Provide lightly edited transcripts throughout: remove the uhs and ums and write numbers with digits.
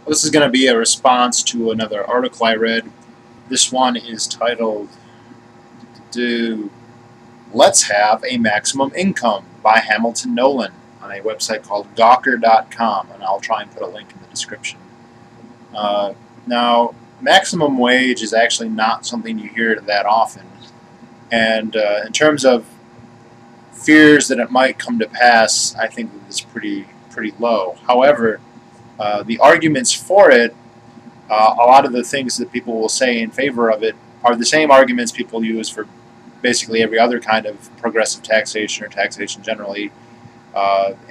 This is going to be a response to another article I read. This one is titled "Do Let's Have a Maximum Income" by Hamilton Nolan on a website called Gawker.com, and I'll try and put a link in the description. Now, maximum wage is actually not something you hear that often, and in terms of fears that it might come to pass, I think that it's pretty low. However, the arguments for it, a lot of the things that people will say in favor of it are the same arguments people use for basically every other kind of progressive taxation or taxation generally,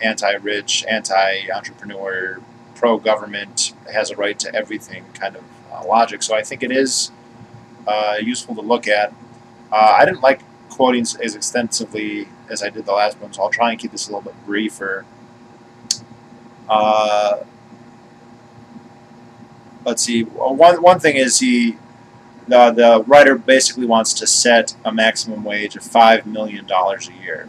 anti-rich, anti-entrepreneur, pro-government, has a right to everything kind of logic. So I think it is useful to look at. I didn't like quoting as extensively as I did the last one, so I'll try and keep this a little bit briefer. Let's see. One thing is the writer basically wants to set a maximum wage of $5 million a year.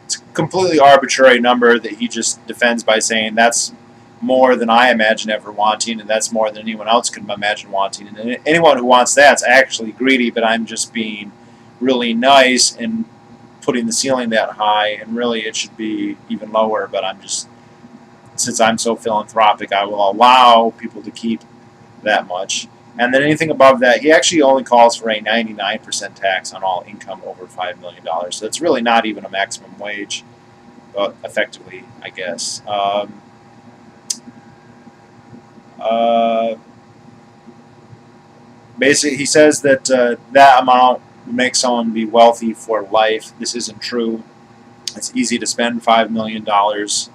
It's a completely arbitrary number that he just defends by saying that's more than I imagine ever wanting, and that's more than anyone else could imagine wanting. And anyone who wants that's actually greedy, but I'm just being really nice and putting the ceiling that high, and really it should be even lower, but I'm just, since I'm so philanthropic, I will allow people to keep that much. And then anything above that, he actually only calls for a 99% tax on all income over $5 million. So it's really not even a maximum wage, but effectively, I guess. Basically, he says that that amount would make someone be wealthy for life. This isn't true. It's easy to spend $5 million. It's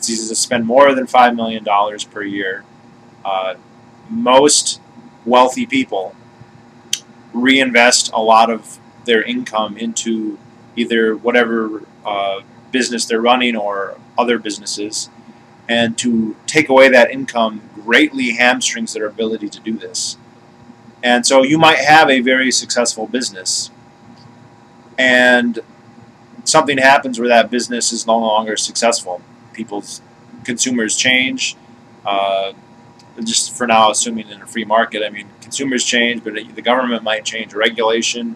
easy to spend more than $5 million per year. Most wealthy people reinvest a lot of their income into either whatever business they're running or other businesses, and to take away that income greatly hamstrings their ability to do this. And so you might have a very successful business, and something happens where that business is no longer successful. Consumers change. Just for now, assuming in a free market, I mean, consumers change, but the government might change regulation.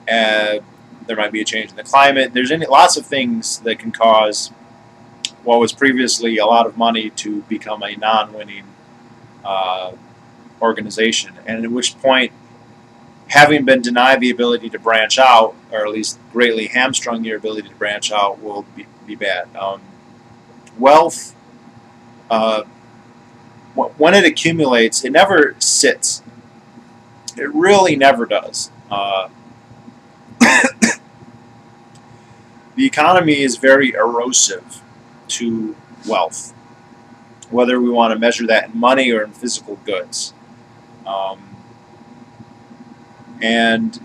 There might be a change in the climate. There's lots of things that can cause what was previously a lot of money to become a non-winning organization, and at which point, having been denied the ability to branch out, or at least greatly hamstrung your ability to branch out, will be bad. Wealth, when it accumulates, it never sits. It really never does. The economy is very erosive to wealth, whether we want to measure that in money or in physical goods. And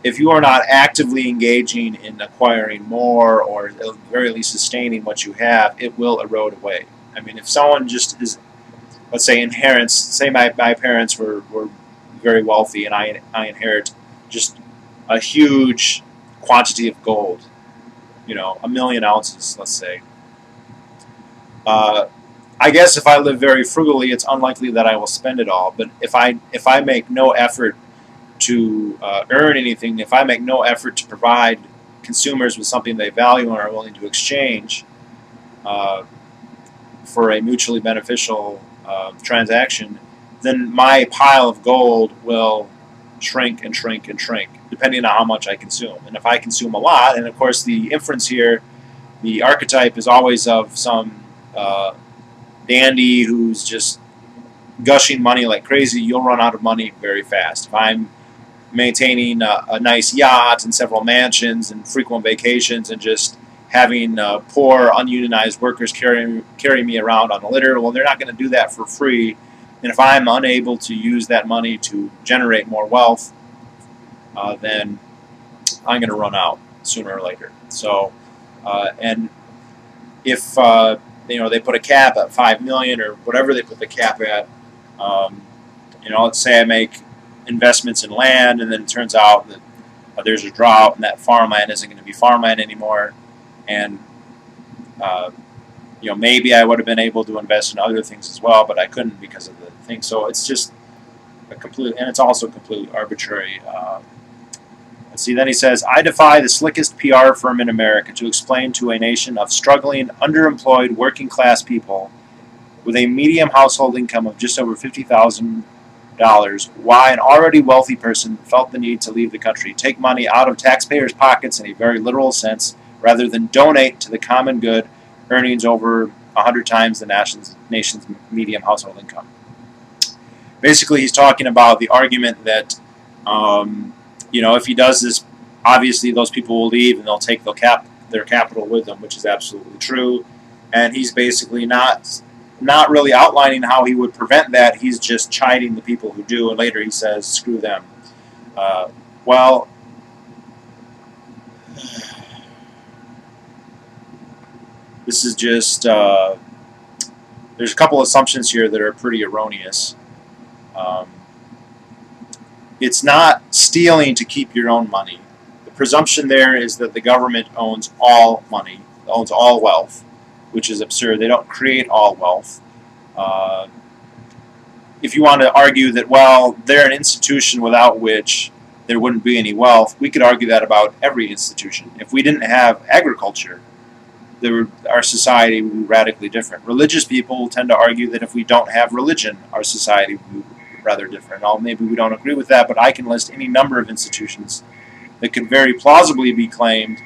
if you are not actively engaging in acquiring more, or at the very least sustaining what you have, it will erode away. I mean, if someone just is, let's say, inherits, say my parents were very wealthy, and I inherit just a huge quantity of gold, 1 million ounces, let's say. I guess if I live very frugally, it's unlikely that I will spend it all. But if I make no effort to earn anything, if I make no effort to provide consumers with something they value and are willing to exchange for a mutually beneficial transaction, then my pile of gold will shrink and shrink and shrink, depending on how much I consume. And if I consume a lot, and of course the inference here, the archetype is always of some dandy who's just gushing money like crazy, you'll run out of money very fast. If I'm maintaining a nice yacht and several mansions and frequent vacations and just having poor ununionized workers carry me around on a litter, well, they're not going to do that for free. And if I'm unable to use that money to generate more wealth, then I'm going to run out sooner or later. So, and if they put a cap at 5 million or whatever they put the cap at, let's say I make investments in land, and then it turns out that there's a drought and that farmland isn't going to be farmland anymore, and maybe I would have been able to invest in other things as well, but I couldn't because of the thing. So it's just and it's also completely arbitrary. Let's see, then he says, I defy the slickest PR firm in America to explain to a nation of struggling, underemployed, working class people with a medium household income of just over $50,000 why an already wealthy person felt the need to leave the country, take money out of taxpayers' pockets in a very literal sense, rather than donate to the common good, earnings over 100 times the nation's medium household income. Basically, he's talking about the argument that, if he does this, obviously those people will leave and they'll take their capital with them, which is absolutely true. And he's basically not really outlining how he would prevent that. He's just chiding the people who do, and later he says, screw them. Well, this is just, there's a couple assumptions here that are pretty erroneous. It's not stealing to keep your own money. The presumption there is that the government owns all money, owns all wealth, which is absurd. They don't create all wealth. If you want to argue that, well, they're an institution without which there wouldn't be any wealth, we could argue that about every institution. If we didn't have agriculture, our society would be radically different. Religious people tend to argue that if we don't have religion, our society would be rather different. Maybe we don't agree with that, but I can list any number of institutions that could very plausibly be claimed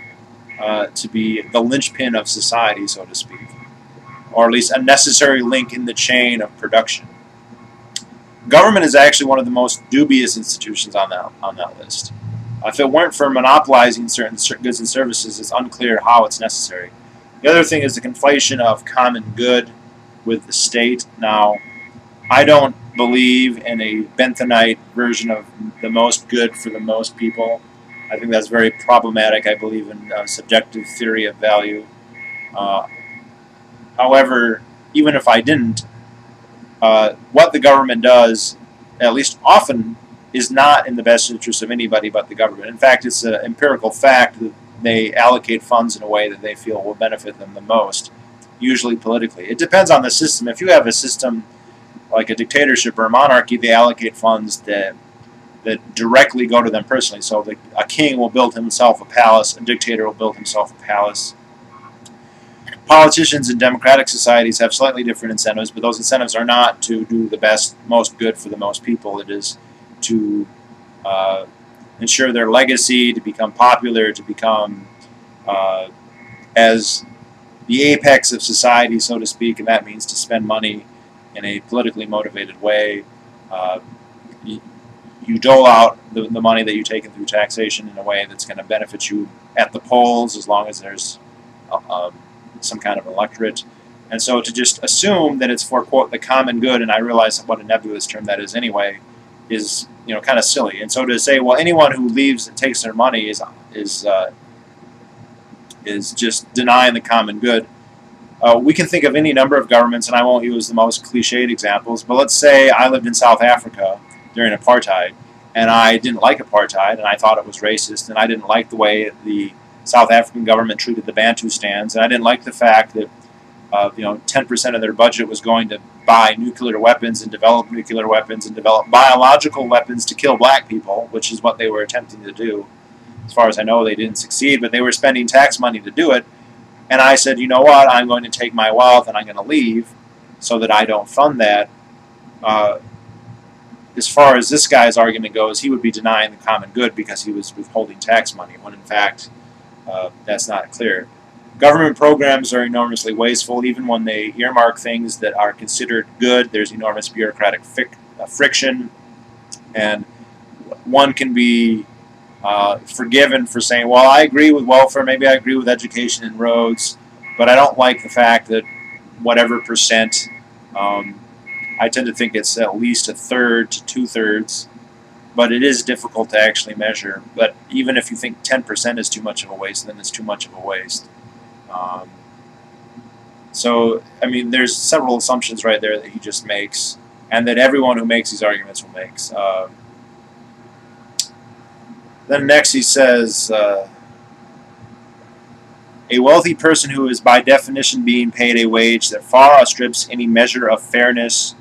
to be the linchpin of society, so to speak, or at least a necessary link in the chain of production. Government is actually one of the most dubious institutions on that list. If it weren't for monopolizing certain goods and services, it's unclear how it's necessary. The other thing is the conflation of common good with the state. Now, I don't believe in a Benthamite version of the most good for the most people. I think that's very problematic. I believe in subjective theory of value. However, even if I didn't, what the government does, at least often, is not in the best interest of anybody but the government. In fact, it's an empirical fact that they allocate funds in a way that they feel will benefit them the most, usually politically. It depends on the system. If you have a system like a dictatorship or a monarchy, they allocate funds that directly go to them personally. So a king will build himself a palace, a dictator will build himself a palace. Politicians in democratic societies have slightly different incentives, but those incentives are not to do the best, most good for the most people. It is to ensure their legacy, to become popular, to become as the apex of society, so to speak, and that means to spend money in a politically motivated way. You dole out the money that you take in through taxation in a way that's going to benefit you at the polls, as long as there's some kind of electorate. And so to just assume that it's for, quote, the common good, and I realize what a nebulous term that is anyway, is kind of silly. And so to say, well, anyone who leaves and takes their money is just denying the common good. We can think of any number of governments, and I won't use the most cliched examples, but let's say I lived in South Africa during apartheid, and I didn't like apartheid, and I thought it was racist, and I didn't like the way the South African government treated the Bantustans, and I didn't like the fact that 10% of their budget was going to buy nuclear weapons and develop nuclear weapons and develop biological weapons to kill black people, which is what they were attempting to do. As far as I know, they didn't succeed, but they were spending tax money to do it. And I said, you know what, I'm going to take my wealth and I'm going to leave so that I don't fund that. As far as this guy's argument goes, he would be denying the common good because he was withholding tax money, when in fact that's not clear. Government programs are enormously wasteful. Even when they earmark things that are considered good, there's enormous bureaucratic friction, and one can be forgiven for saying, well, I agree with welfare, maybe I agree with education and roads, but I don't like the fact that whatever percent, I tend to think it's at least a third to two-thirds, but it is difficult to actually measure. But even if you think 10% is too much of a waste, then it's too much of a waste. So, I mean, there's several assumptions right there that he just makes, and that everyone who makes these arguments will make. Then next he says, A wealthy person who is by definition being paid a wage that far outstrips any measure of fairness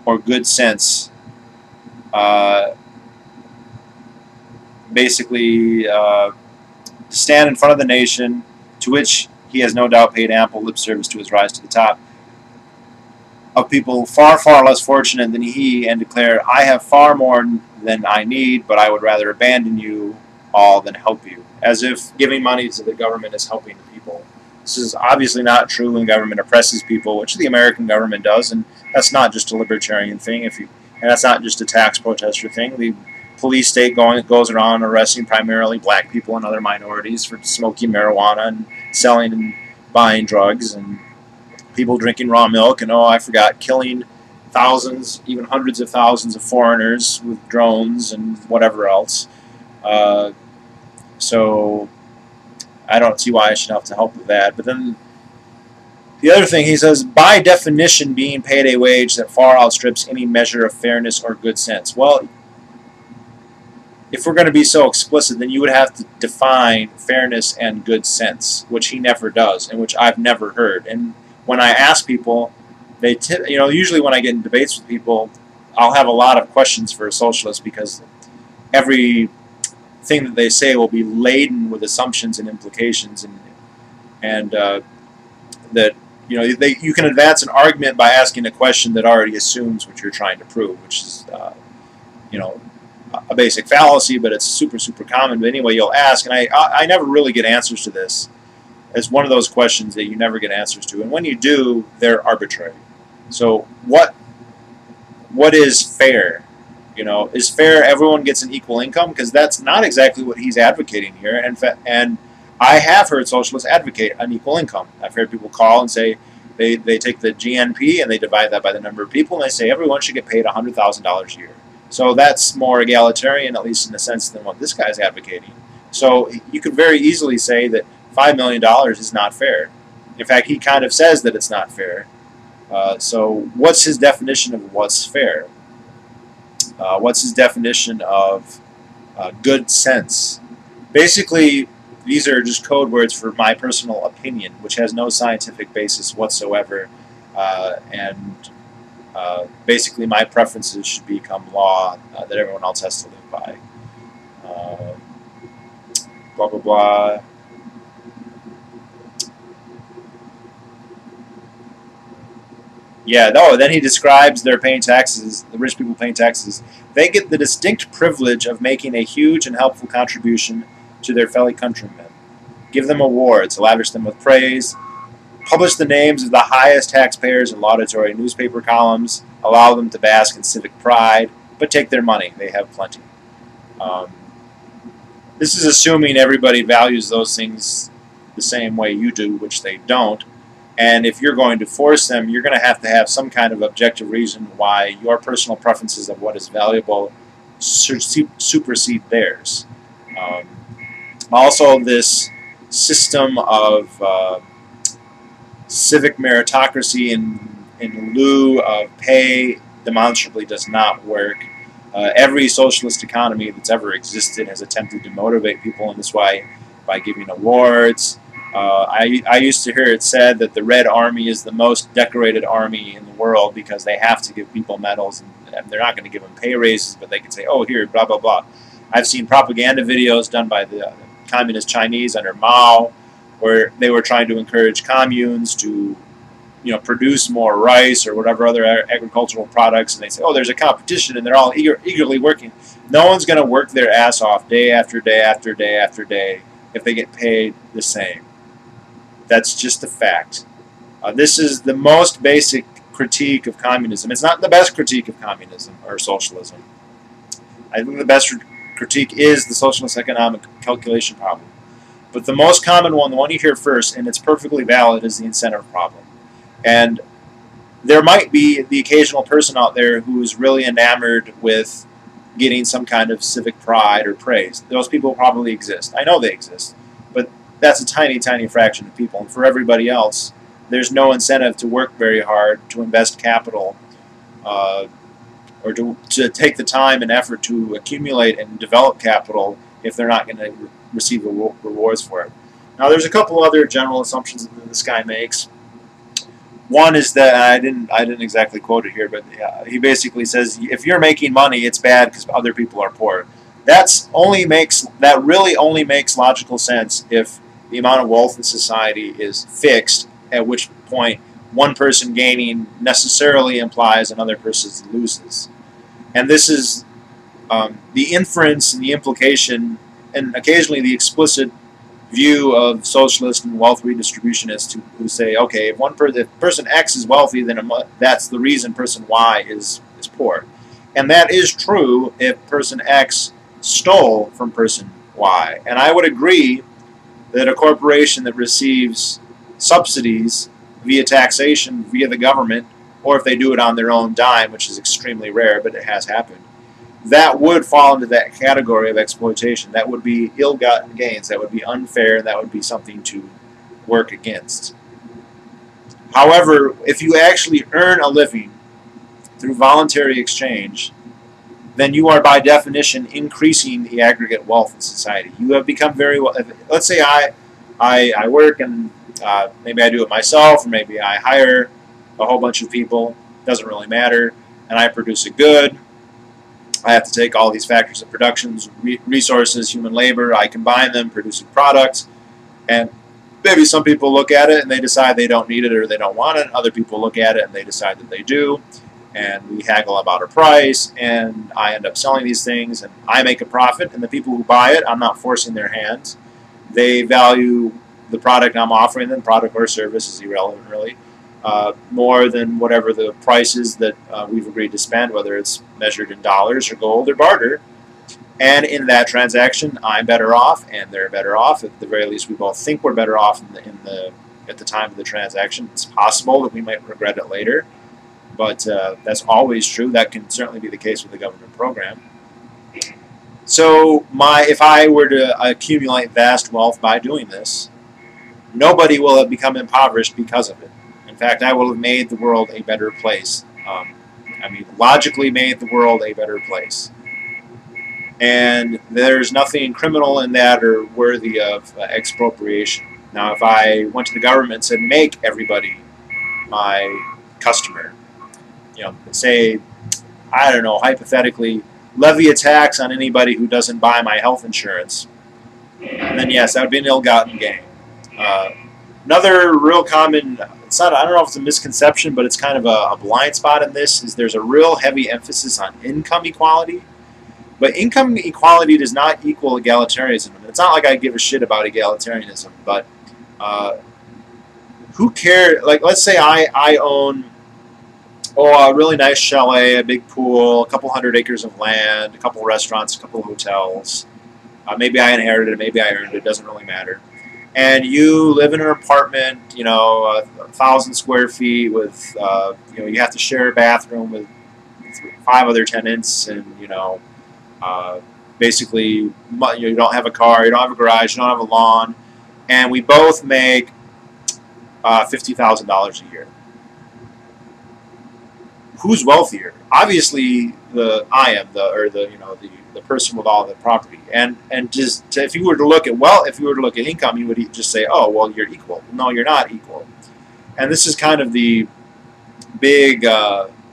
or good sense, basically stand in front of the nation, to which he has no doubt paid ample lip service to his rise to the top, of people far, far less fortunate than he, and declare, I have far more than I need, but I would rather abandon you all than help you. As if giving money to the government is helping the people. This is obviously not true when government oppresses people, which the American government does, and that's not just a libertarian thing, and that's not just a tax protester thing. The police state goes around arresting primarily black people and other minorities for smoking marijuana and selling and buying drugs, and people drinking raw milk, and I forgot, killing thousands, even hundreds of thousands of foreigners with drones and whatever else. So I don't see why I should have to help with that. But then the other thing, he says, by definition being paid a wage that far outstrips any measure of fairness or good sense. Well, if we're going to be so explicit, then you would have to define fairness and good sense, which he never does, and which I've never heard. And when I ask people, usually when I get in debates with people, I'll have a lot of questions for a socialist, because every thing that they say will be laden with assumptions and implications, and that you can advance an argument by asking a question that already assumes what you're trying to prove, which is a basic fallacy, but it's super, super common. But anyway, you'll ask, and I never really get answers to this. It's one of those questions that you never get answers to, and when you do, they're arbitrary. So what is fair? Is fair everyone gets an equal income? Because that's not exactly what he's advocating here. And I have heard socialists advocate an equal income. I've heard people call and say they take the GNP and they divide that by the number of people, and they say everyone should get paid $100,000 a year. So that's more egalitarian, at least in a sense, than what this guy's advocating. So you could very easily say that $5 million is not fair. In fact, he kind of says that it's not fair. So what's his definition of what's fair? What's his definition of good sense? Basically, these are just code words for my personal opinion, which has no scientific basis whatsoever, and basically my preferences should become law that everyone else has to live by. Blah, blah, blah. Yeah, no, then he describes their paying taxes, the rich people paying taxes. They get the distinct privilege of making a huge and helpful contribution to their fellow countrymen. Give them awards, lavish them with praise, publish the names of the highest taxpayers in laudatory newspaper columns, allow them to bask in civic pride, but take their money. They have plenty. This is assuming everybody values those things the same way you do, which they don't. And if you're going to force them, you're going to have some kind of objective reason why your personal preferences of what is valuable supersede theirs. Also, this system of civic meritocracy in lieu of pay demonstrably does not work. Every socialist economy that's ever existed has attempted to motivate people in this way by giving awards. I used to hear it said that the Red Army is the most decorated army in the world because they have to give people medals, and they're not going to give them pay raises, but they can say, oh, here, blah, blah, blah. I've seen propaganda videos done by the communist Chinese under Mao where they were trying to encourage communes to produce more rice or whatever other agricultural products, and they say, oh, there's a competition, and they're all eagerly working. No one's going to work their ass off day after day after day after day if they get paid the same. That's just a fact. This is the most basic critique of communism. It's not the best critique of communism or socialism. I think the best critique is the socialist economic calculation problem. But the most common one, the one you hear first, and it's perfectly valid, is the incentive problem. And there might be the occasional person out there who is really enamored with getting some kind of civic pride or praise. Those people probably exist. I know they exist. But that's a tiny, tiny fraction of people. And for everybody else, there's no incentive to work very hard, to invest capital, or to take the time and effort to accumulate and develop capital if they're not going to receive rewards for it. Now, there's a couple other general assumptions that this guy makes. One is that I didn't exactly quote it here, but he basically says if you're making money, it's bad because other people are poor. That really only makes logical sense if the amount of wealth in society is fixed, at which point one person gaining necessarily implies another person loses. And this is the inference and the implication, and occasionally the explicit view of socialist and wealth redistributionists who say, okay, if person X is wealthy, then that's the reason person Y is poor. And that is true if person X stole from person Y. And I would agree that a corporation that receives subsidies via taxation, via the government, or if they do it on their own dime, which is extremely rare, but it has happened, that would fall into that category of exploitation. That would be ill-gotten gains. That would be unfair. That would be something to work against. However, if you actually earn a living through voluntary exchange, then you are by definition increasing the aggregate wealth in society. You have become very well. Let's say I work and maybe I do it myself, or maybe I hire a whole bunch of people. Doesn't really matter. And I produce a good. I have to take all these factors of productions, resources, human labor, I combine them, produce a product, and maybe some people look at it and they decide they don't need it or they don't want it. Other people look at it and they decide that they do, and we haggle about a price, and I end up selling these things, and I make a profit, and the people who buy it, I'm not forcing their hands. They value the product I'm offering them, product or service is irrelevant really, more than whatever the price is that we've agreed to spend, whether it's measured in dollars or gold or barter. And in that transaction, I'm better off, and they're better off. At the very least, we both think we're better off at the time of the transaction. It's possible that we might regret it later, but that's always true. That can certainly be the case with the government program. So if I were to accumulate vast wealth by doing this, nobody will have become impoverished because of it. In fact, I will have made the world a better place. Logically made the world a better place. And there's nothing criminal in that or worthy of expropriation. Now, if I went to the government and said, make everybody my customer, say, I don't know, hypothetically, levy a tax on anybody who doesn't buy my health insurance, then yes, that would be an ill-gotten gain. Another real common, I don't know if it's a misconception, but it's kind of a blind spot in this, is there's a real heavy emphasis on income equality. But income equality does not equal egalitarianism. It's not like I give a shit about egalitarianism, but who cares? Like, let's say I own a really nice chalet, a big pool, a couple hundred acres of land, a couple restaurants, a couple hotels. Maybe I inherited it, maybe I earned it, doesn't really matter. And you live in an apartment, 1,000 square feet with, you have to share a bathroom with 5 other tenants, and, basically, you don't have a car, you don't have a garage, you don't have a lawn, and we both make $50,000 a year. Who's wealthier? Obviously, I am the person with all the property. And just if you were to look at income, you would just say, oh, well, you're equal. No, you're not equal. And this is kind of the big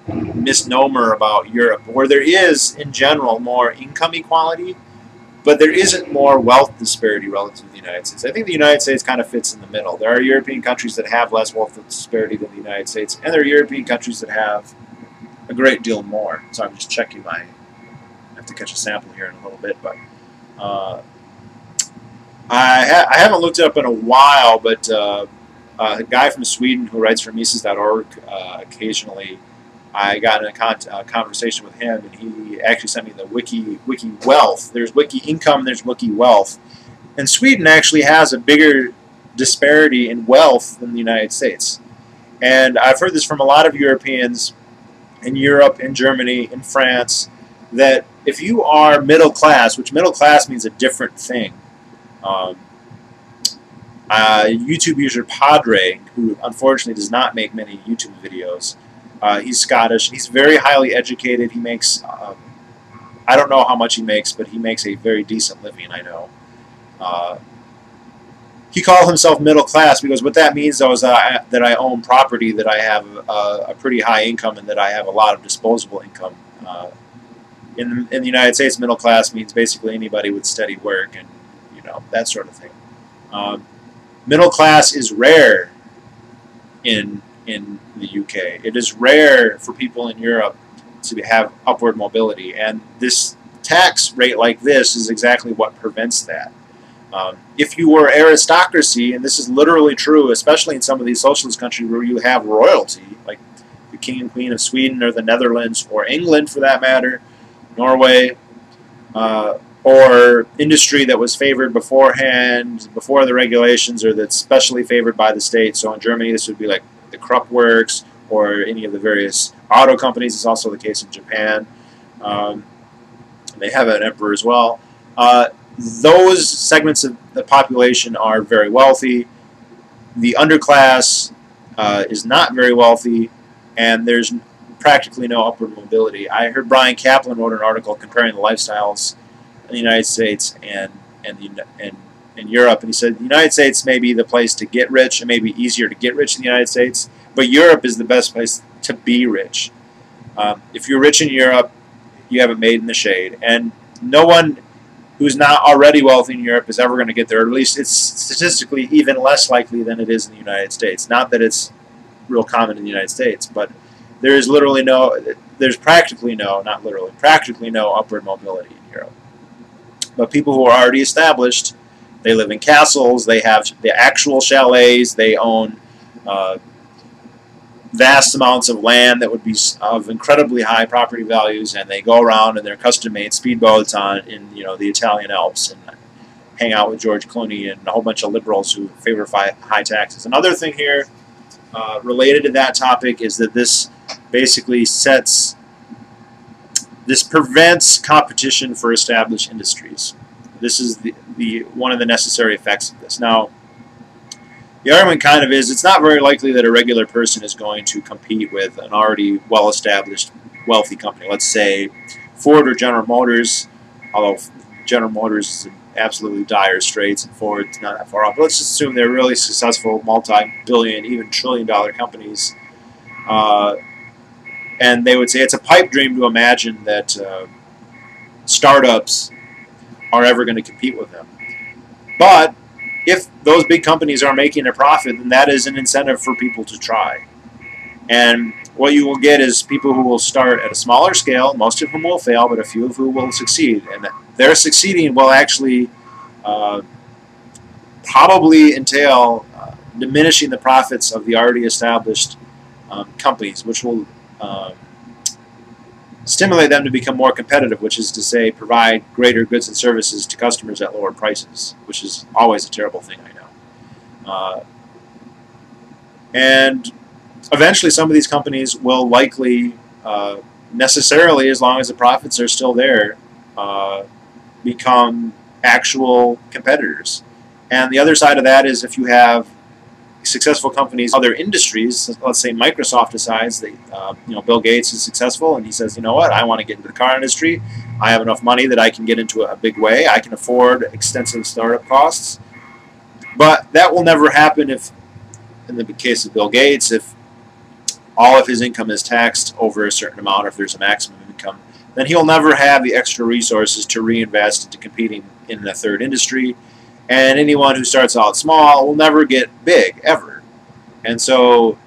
misnomer about Europe, where there is, in general, more income equality, but there isn't more wealth disparity relative to the United States. I think the United States kind of fits in the middle. There are European countries that have less wealth disparity than the United States, and there are European countries that have a great deal more. So I'm just checking I have to catch a sample here in a little bit, but I haven't looked it up in a while, but a guy from Sweden who writes for Mises.org occasionally, I got in a conversation with him, and he actually sent me the wiki wealth. There's wiki income, there's wiki wealth. And Sweden actually has a bigger disparity in wealth than the United States. And I've heard this from a lot of Europeans in Europe, in Germany, in France, that if you are middle class, which middle class means a different thing. YouTube user Padre, who unfortunately does not make many YouTube videos, he's Scottish. He's very highly educated. He makes, I don't know how much he makes, but he makes a very decent living, I know. he called himself middle class because what that means, though, is that I own property, that I have a pretty high income, and that I have a lot of disposable income. In the United States, middle class means basically anybody with steady work and that sort of thing. Middle class is rare in the UK. It is rare for people in Europe to have upward mobility, and this tax rate like this is exactly what prevents that. If you were aristocracy, and this is literally true, especially in some of these socialist countries where you have royalty, like the King and Queen of Sweden or the Netherlands or England for that matter, Norway, or industry that was favored beforehand, before the regulations, or that's specially favored by the state. So in Germany, this would be like the Krupp Works or any of the various auto companies. It's also the case in Japan. They have an emperor as well. Those segments of the population are very wealthy. The underclass is not very wealthy, and there's practically no upward mobility. I heard Brian Kaplan wrote an article comparing the lifestyles in the United States and Europe, and he said the United States may be the place to get rich, and may be easier to get rich in the United States, but Europe is the best place to be rich. If you're rich in Europe, you have it made in the shade, and no one who's not already wealthy in Europe is ever going to get there. Or at least it's statistically even less likely than it is in the United States. Not that it's real common in the United States, but there's practically no upward mobility in Europe. But people who are already established, they live in castles, they have the actual chalets, they own vast amounts of land that would be of incredibly high property values, and they go around in their custom-made speedboats in the Italian Alps and hang out with George Clooney and a whole bunch of liberals who favor high taxes. Another thing here related to that topic is that this basically prevents competition for established industries. This is one of the necessary effects of this. Now, the argument kind of is it's not very likely that a regular person is going to compete with an already well-established, wealthy company. Let's say Ford or General Motors, although General Motors is in absolutely dire straits and Ford's not that far off. But let's just assume they're really successful, multi-billion, even trillion-dollar companies. And they would say it's a pipe dream to imagine that startups are ever going to compete with them. But if those big companies are making a profit, then that is an incentive for people to try. And what you will get is people who will start at a smaller scale, most of whom will fail, but a few of whom will succeed. And their succeeding will actually probably entail diminishing the profits of the already established companies, which will stimulate them to become more competitive, which is to say provide greater goods and services to customers at lower prices, which is always a terrible thing, I know. And eventually some of these companies will likely, necessarily, as long as the profits are still there, become actual competitors. And the other side of that is if you have successful companies, other industries, let's say Microsoft decides that, Bill Gates is successful and he says, you know what, I want to get into the car industry. I have enough money that I can get into a big way. I can afford extensive startup costs. But that will never happen if, in the case of Bill Gates, if all of his income is taxed over a certain amount, or if there's a maximum income, then he'll never have the extra resources to reinvest into competing in the third industry. And anyone who starts out small will never get big, ever. And so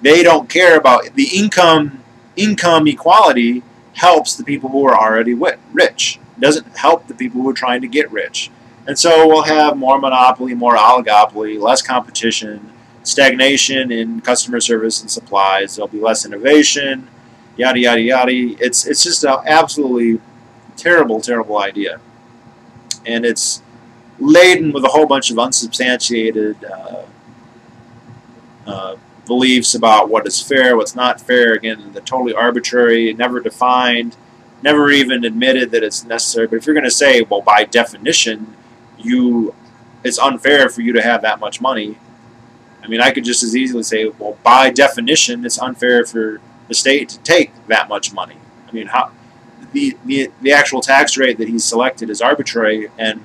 they don't care about the income equality. Helps the people who are already rich. It doesn't help the people who are trying to get rich. And so we'll have more monopoly, more oligopoly, less competition, stagnation in customer service and supplies. There'll be less innovation, yada, yada, yada. It's just an absolutely terrible, terrible idea. And it's laden with a whole bunch of unsubstantiated beliefs about what is fair, what's not fair. Again, they're totally arbitrary, never defined, never even admitted that it's necessary. But if you're going to say, well, by definition, it's unfair for you to have that much money, I mean, I could just as easily say, well, by definition, it's unfair for the state to take that much money. I mean, how the actual tax rate that he's selected is arbitrary, and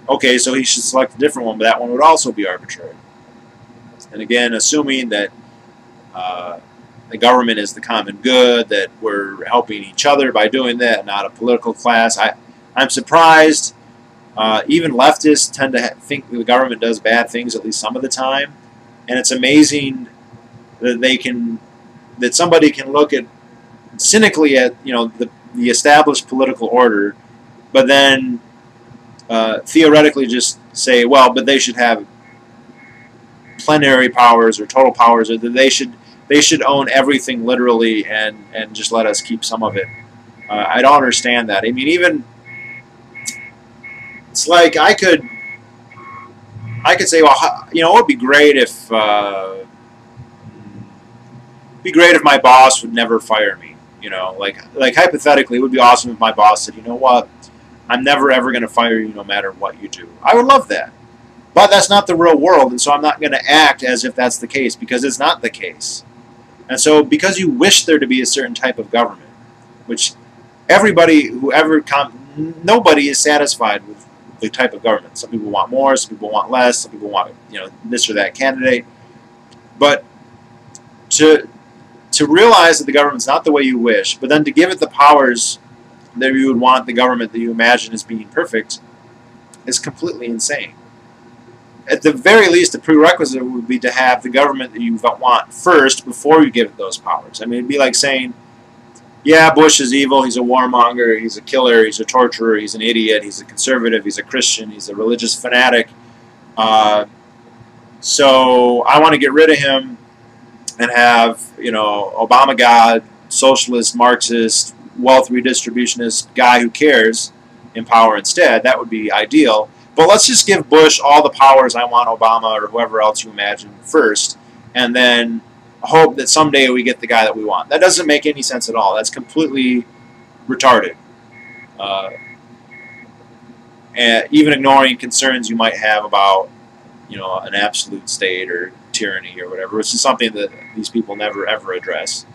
Okay, so he should select a different one, but that one would also be arbitrary. And again, assuming that the government is the common good, that we're helping each other by doing that, not a political class. I'm surprised. Even leftists tend to think the government does bad things at least some of the time, and it's amazing that somebody can look at cynically at the established political order, but then theoretically just say, well, but they should have plenary powers or total powers, or that they should own everything literally and just let us keep some of it. I don't understand that. I mean, even it's like I could say, well, it would be great if my boss would never fire me. Like hypothetically, it would be awesome if my boss said, you know what, I'm never ever going to fire you no matter what you do. I would love that. But that's not the real world, and so I'm not going to act as if that's the case, because it's not the case. And so because you wish there to be a certain type of government, which nobody is satisfied with the type of government. Some people want more, some people want less, some people want this or that candidate. But to realize that the government's not the way you wish, but then to give it the powers that you would want the government that you imagine as being perfect, is completely insane. At the very least, the prerequisite would be to have the government that you want first before you give it those powers. I mean, it'd be like saying, yeah, Bush is evil, he's a warmonger, he's a killer, he's a torturer, he's an idiot, he's a conservative, he's a Christian, he's a religious fanatic. So I want to get rid of him and have, Obama God, socialist, Marxist, wealth redistributionist guy who cares in power instead. That would be ideal. But let's just give Bush all the powers I want Obama or whoever else you imagine first, and then hope that someday we get the guy that we want. That doesn't make any sense at all. That's completely retarded. And even ignoring concerns you might have about, an absolute state or tyranny or whatever, which is something that these people never ever address.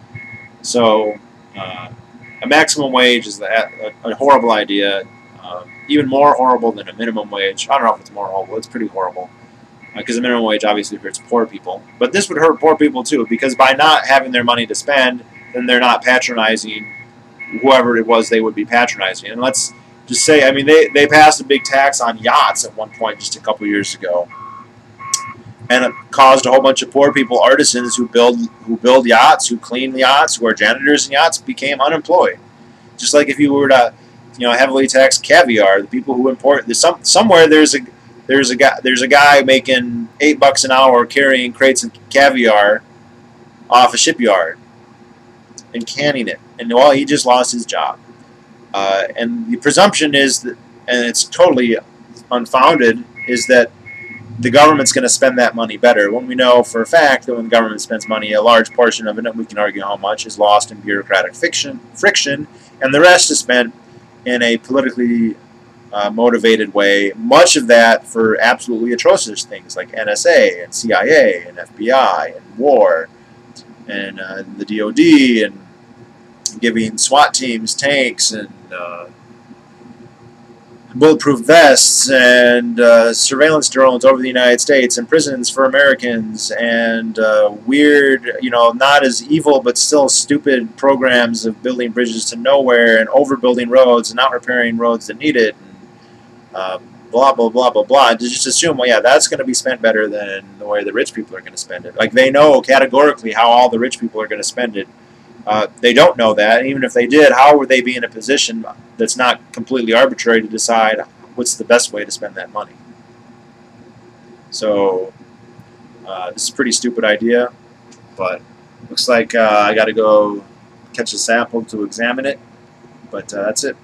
So a maximum wage is a horrible idea. Even more horrible than a minimum wage. I don't know if it's more horrible. It's pretty horrible. Because the minimum wage obviously hurts poor people. But this would hurt poor people too, because by not having their money to spend, then they're not patronizing whoever it was they would be patronizing. And let's just say, I mean, they passed a big tax on yachts at one point just a couple years ago. And it caused a whole bunch of poor people, artisans who build yachts, who clean yachts, who are janitors in yachts, became unemployed. Just like if you were to heavily tax caviar. The people who import somewhere there's a guy making $8 an hour carrying crates of caviar off a shipyard and canning it, and he just lost his job. And the presumption is that, and it's totally unfounded, is that the government's going to spend that money better. When we know for a fact that when the government spends money, a large portion of it, and we can argue how much, is lost in bureaucratic friction, and the rest is spent in a politically motivated way, much of that for absolutely atrocious things like NSA and CIA and FBI and war and the DOD and giving SWAT teams tanks and bulletproof vests and surveillance drones over the United States and prisons for Americans and weird, not as evil but still stupid programs of building bridges to nowhere and overbuilding roads and not repairing roads that need it, and blah, blah, blah, blah, blah. To just assume, well, yeah, that's going to be spent better than the way the rich people are going to spend it. Like, they know categorically how all the rich people are going to spend it. They don't know that, and even if they did, how would they be in a position that's not completely arbitrary to decide what's the best way to spend that money? So this is a pretty stupid idea, but looks like I got to go catch a sample to examine it, but that's it.